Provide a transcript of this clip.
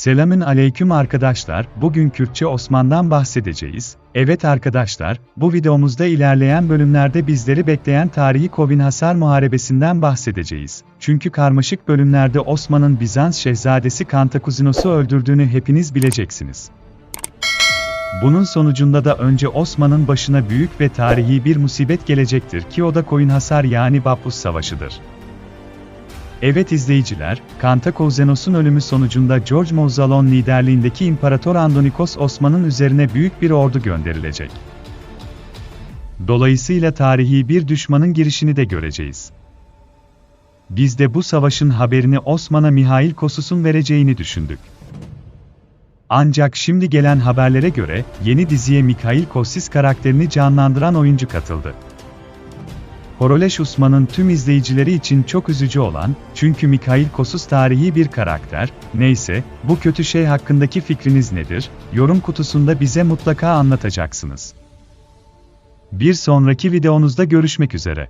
Selamün aleyküm arkadaşlar, bugün Kürtçe Osman'dan bahsedeceğiz. Evet arkadaşlar, bu videomuzda ilerleyen bölümlerde bizleri bekleyen tarihi Kovin-Hasar Muharebesi'nden bahsedeceğiz. Çünkü karmaşık bölümlerde Osman'ın Bizans şehzadesi Kantakuzinos'u öldürdüğünü hepiniz bileceksiniz. Bunun sonucunda da önce Osman'ın başına büyük ve tarihi bir musibet gelecektir ki o da Kovin-Hasar yani Baphus Savaşı'dır. Evet izleyiciler, Kantakuzinos'un ölümü sonucunda George Mouzalon liderliğindeki İmparator Andonikos Osman'ın üzerine büyük bir ordu gönderilecek. Dolayısıyla tarihi bir düşmanın girişini de göreceğiz. Biz de bu savaşın haberini Osman'a Mihail Kossus'un vereceğini düşündük. Ancak şimdi gelen haberlere göre, yeni diziye Mikhail Kossis karakterini canlandıran oyuncu katıldı. Horoleş Osman'ın tüm izleyicileri için çok üzücü olan, çünkü Mikhail Kossus tarihi bir karakter. Neyse, bu kötü şey hakkındaki fikriniz nedir? Yorum kutusunda bize mutlaka anlatacaksınız. Bir sonraki videonuzda görüşmek üzere.